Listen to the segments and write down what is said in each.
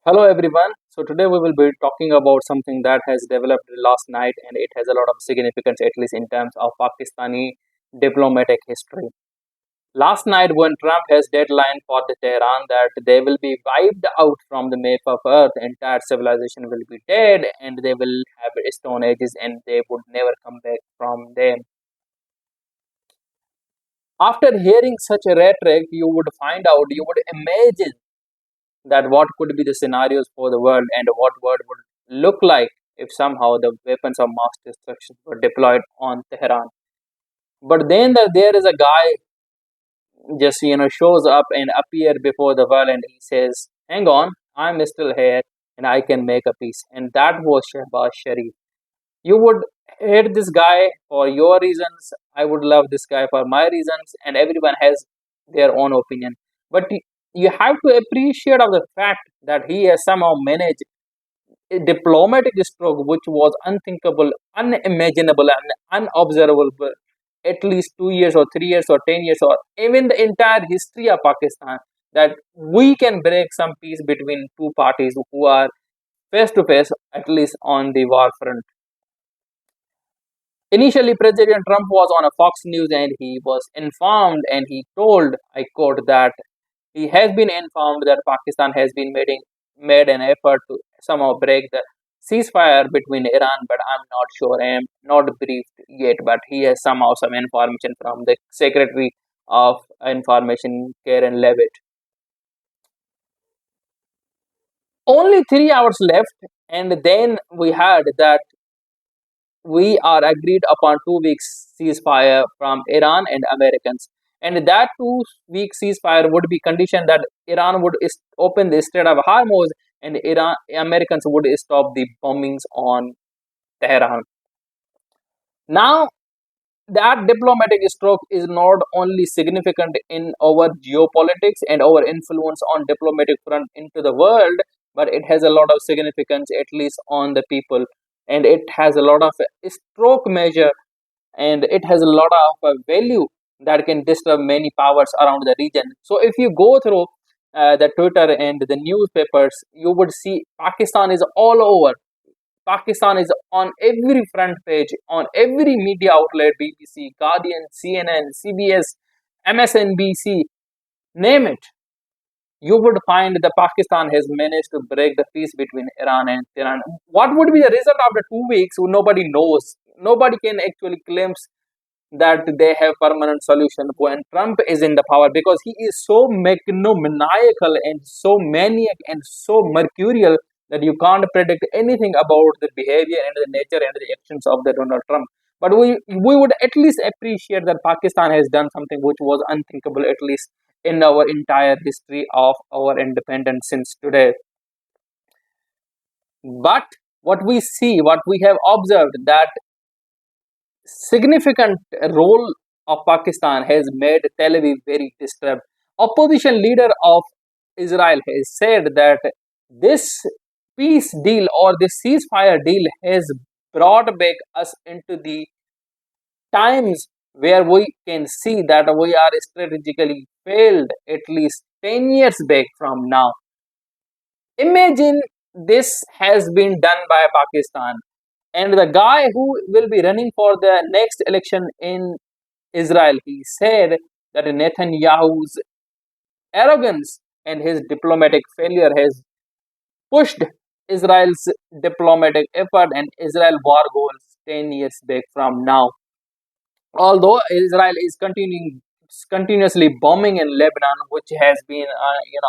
Hello everyone. So today we will be talking about something that has developed last night and it has a lot of significance at least in terms of Pakistani diplomatic history. Last night when Trump has deadline for the Tehran that they will be wiped out from the map of earth, entire civilization will be dead and they will have stone ages and they would never come back from them. After hearing such a rhetoric, you would find out, you would imagine that what could be the scenarios for the world and what world would look like if somehow the weapons of mass destruction were deployed on Tehran. But then there is a guy just shows up and appear before the world and he says, "Hang on, I'm still here and I can make a peace." And that was Shehbaz Sharif. You would hate this guy for your reasons. I would love this guy for my reasons, and everyone has their own opinion. But you have to appreciate of the fact that he has somehow managed a diplomatic stroke which was unthinkable, unimaginable, and unobservable at least 2 years or 3 years or 10 years or even the entire history of Pakistan. That we can break some peace between two parties who are face to face, at least on the war front. Initially, President Trump was on a Fox News and he was informed and he told, I quote, that he has been informed that Pakistan has been made an effort to somehow break the ceasefire between Iran, but I'm not sure. I am not briefed yet, but he has somehow some information from the Secretary of Information, Karen Levitt. Only 3 hours left, and then we heard that we are agreed upon 2 weeks ceasefire from Iran and Americans. And that 2 week ceasefire would be conditioned that Iran would open the Strait of Hormuz and Americans would stop the bombings on Tehran. Now, that diplomatic stroke is not only significant in our geopolitics and our influence on diplomatic front into the world, but it has a lot of significance at least on the people, and it has a lot of stroke measure, and it has a lot of value that can disturb many powers around the region. So if you go through the Twitter and the newspapers, you would see Pakistan is all over. Pakistan is on every front page, on every media outlet, BBC, Guardian, CNN, CBS, MSNBC, name it. You would find that Pakistan has managed to break the peace between Iran and Iran. What would be the result after 2 weeks? Nobody knows. Nobody can actually claim that they have permanent solution when Trump is in the power, because he is so maniacal and so maniac and so mercurial that you can't predict anything about the behavior and the nature and the actions of the Donald Trump. But we would at least appreciate that Pakistan has done something which was unthinkable at least in our entire history of our independence since today. But what we see, what we have observed, that significant role of Pakistan has made Tel Aviv very disturbed. Opposition leader of Israel has said that this peace deal or this ceasefire deal has brought back us into the times where we can see that we are strategically failed at least 10 years back from now. Imagine this has been done by Pakistan, and the guy who will be running for the next election in Israel, he said that Netanyahu's arrogance and his diplomatic failure has pushed Israel's diplomatic effort and Israel war goals 10 years back from now. Although Israel is continuously bombing in Lebanon, which has been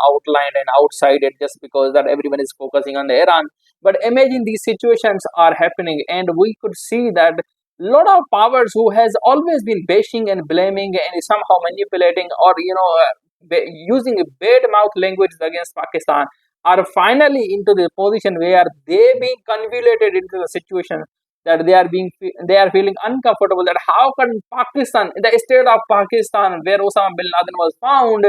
outlined and outsided just because that everyone is focusing on the Iran. But imagine these situations are happening, and we could see that lot of powers who has always been bashing and blaming and somehow manipulating or using bad mouth language against Pakistan are finally into the position where they being convoluted into the situation that they are feeling uncomfortable, that how can Pakistan, in the state of Pakistan where Osama bin Laden was found,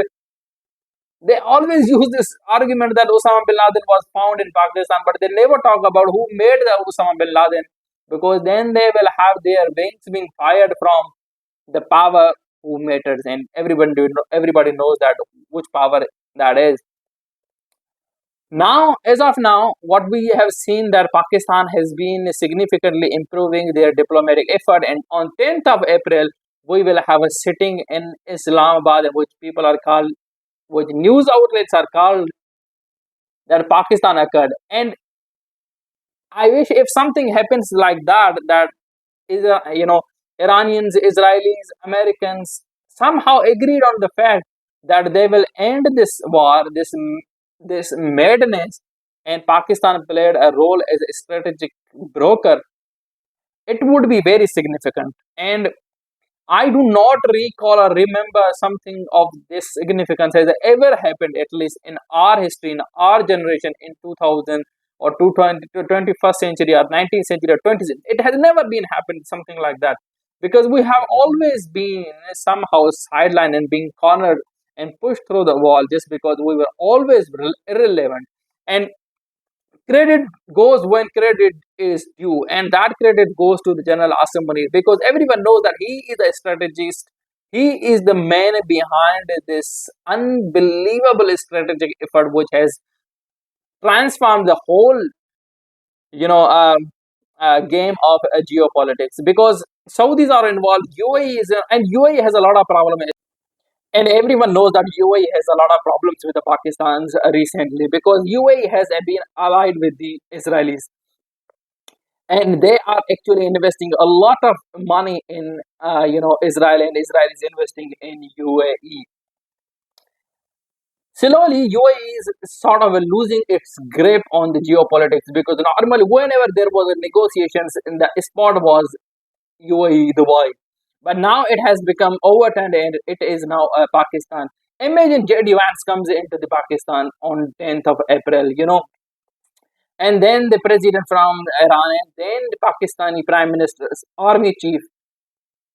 they always use this argument that Osama bin Laden was found in Pakistan, but they never talk about who made the Osama bin Laden, because then they will have their wings being fired from the power who matters, and everybody knows that which power that is. Now, as of now, what we have seen that Pakistan has been significantly improving their diplomatic effort, and on 10th of April, we will have a sitting in Islamabad, which people are called, which news outlets are called that Pakistan occurred. And I wish if something happens like that, that is, Iranians, Israelis, Americans somehow agreed on the fact that they will end this war, this madness, and Pakistan played a role as a strategic broker. It would be very significant. And I do not recall or remember something of this significance has ever happened, at least in our history, in our generation, in 2000 or 21st century or 19th century or 20th century. It has never been happened, something like that. Because we have always been somehow sidelined and being cornered and pushed through the wall just because we were always irrelevant. And credit goes when credit is due, and that credit goes to the General Assembly because everyone knows that he is a strategist. He is the man behind this unbelievable strategic effort, which has transformed the whole, you know, game of geopolitics. Because Saudis are involved, UAE is, and UAE has a lot of problems. And everyone knows that UAE has a lot of problems with the Pakistans recently because UAE has been allied with the Israelis, and they are actually investing a lot of money in Israel, and Israel is investing in UAE. Slowly UAE is sort of losing its grip on the geopolitics because normally whenever there was a negotiations in the spot was UAE, Dubai, but now it has become overturned and it is now Pakistan. Imagine JD Vance comes into the Pakistan on 10th of April, and then the president from Iran, and then the Pakistani prime minister's army chief,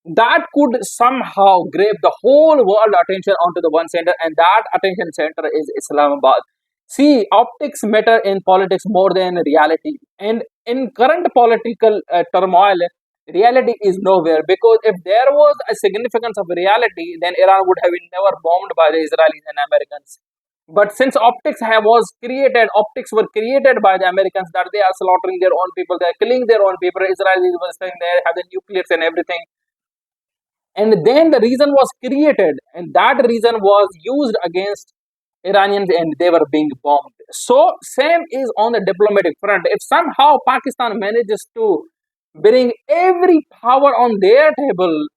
that could somehow grab the whole world attention onto the one center, and that attention center is Islamabad. See, optics matter in politics more than reality, and in current political turmoil, reality is nowhere because if there was a significance of reality, then Iran would have been never bombed by the Israelis and Americans. But since optics were created by the Americans that they are slaughtering their own people, they are killing their own people. Israel was saying they have the nuclears and everything. And then the reason was created, and that reason was used against Iranians, and they were being bombed. So, same is on the diplomatic front. If somehow Pakistan manages to bring every power on their table,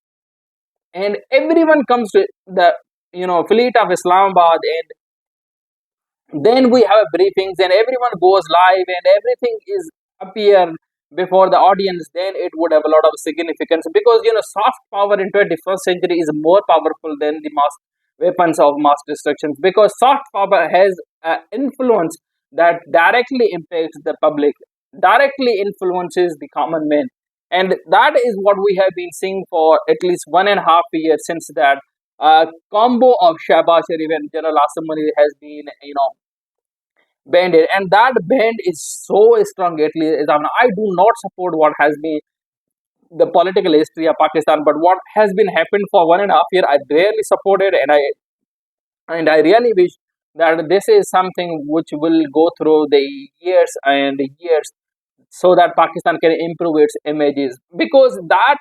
and everyone comes to the fleet of Islamabad, and then we have briefings and everyone goes live and everything is appear before the audience, then it would have a lot of significance because soft power in 21st century is more powerful than the mass weapons of mass destruction because soft power has influence that directly impacts the public, directly influences the common man, and that is what we have been seeing for at least 1.5 years since that combo of Shahbaz Sharif and General Assembly has been banded, and that band is so strong. At least I do not support what has been the political history of Pakistan, but what has been happened for 1.5 year, I really supported, and I really wish that this is something which will go through the years and years, so that Pakistan can improve its images because that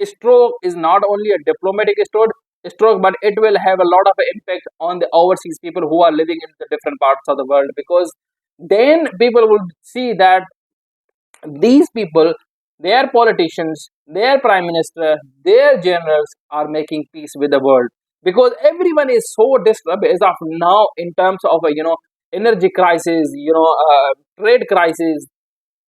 stroke is not only a diplomatic stroke, but it will have a lot of impact on the overseas people who are living in the different parts of the world because then people will see that these people, their politicians, their prime minister, their generals are making peace with the world because everyone is so disturbed as of now in terms of energy crisis, trade crisis,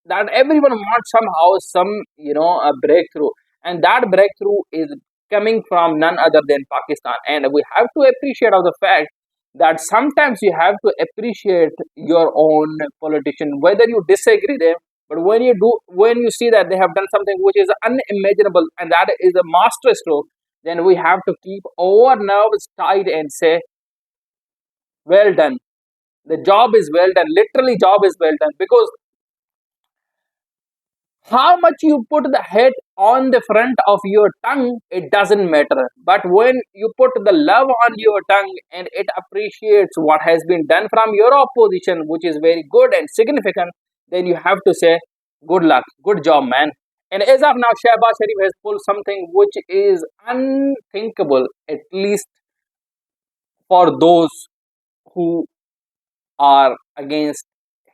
that everyone wants somehow some a breakthrough, and that breakthrough is coming from none other than Pakistan. And we have to appreciate of the fact that sometimes you have to appreciate your own politician whether you disagree them, but when you see that they have done something which is unimaginable and that is a master stroke, then we have to keep our nerves tight and say well done, the job is well done, literally job is well done, because how much you put the head on the front of your tongue, it doesn't matter. But when you put the love on your tongue and it appreciates what has been done from your opposition, which is very good and significant, then you have to say, good luck, good job, man. And as of now, Shehbaz Sharif has pulled something which is unthinkable, at least for those who are against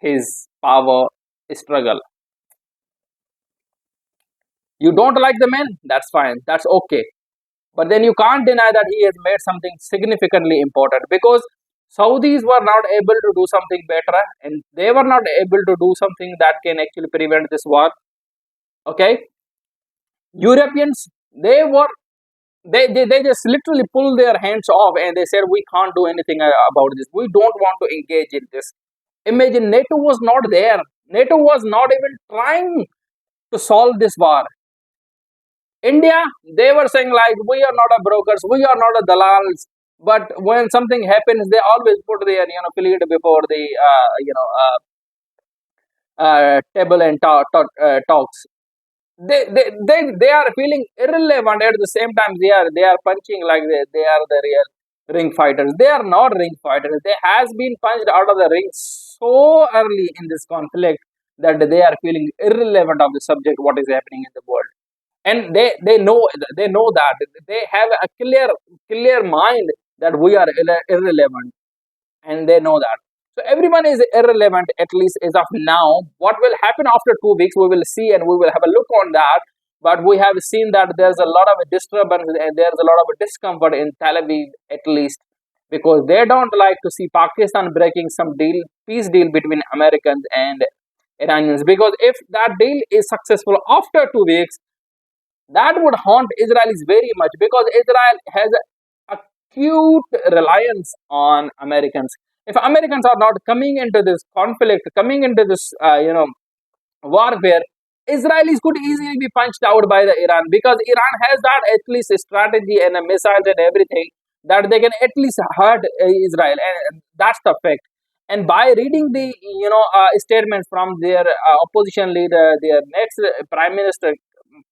his power struggle. You don't like the man? That's fine. That's okay. But then you can't deny that he has made something significantly important because Saudis were not able to do something better and they were not able to do something that can actually prevent this war. Okay? Europeans, they just literally pulled their hands off and they said, we can't do anything about this. We don't want to engage in this. Imagine NATO was not there. NATO was not even trying to solve this war. India, they were saying like, we are not a brokers, we are not a dalals. But when something happens, they always put their fleet before the table and talks. They are feeling irrelevant at the same time. They are punching like they are the real ring fighters. They are not ring fighters. They has been punched out of the ring so early in this conflict that they are feeling irrelevant of the subject what is happening in the world, and they know that they have a clear mind that we are irrelevant, and they know that. So everyone is irrelevant, at least as of now. What will happen after 2 weeks, we will see, and we will have a look on that. But we have seen that there's a lot of disturbance and there's a lot of discomfort in Tel Aviv, at least, because they don't like to see Pakistan breaking some peace deal between Americans and Iranians. Because if that deal is successful after 2 weeks, that would haunt Israelis very much because Israel has acute reliance on Americans. If Americans are not coming into this conflict, coming into this, warfare, Israelis could easily be punched out by the Iran because Iran has that at least strategy and missiles and everything that they can at least hurt Israel, and that's the fact. And by reading the statements from their opposition leader, their next prime minister,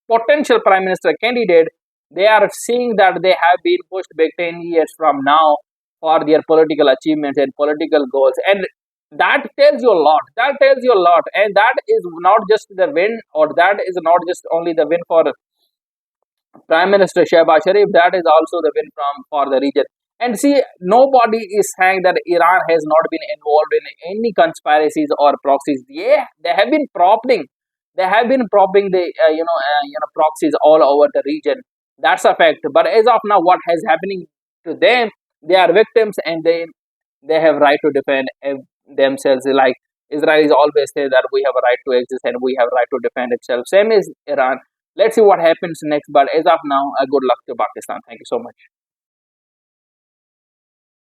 potential prime minister candidate, they are seeing that they have been pushed back 10 years from now for their political achievements and political goals. And that tells you a lot. That tells you a lot. And that is not just the win, or that is not just only the win for Prime Minister Shehbaz Sharif, that is also the win for the region. And see, nobody is saying that Iran has not been involved in any conspiracies or proxies. Yeah, they have been propping. They have been propping the proxies all over the region. That's a fact. But as of now, what has happening to them? They are victims, and they have right to defend themselves. Like Israelis always say that we have a right to exist and we have a right to defend itself. Same as Iran. Let's see what happens next. But as of now, good luck to Pakistan. Thank you so much.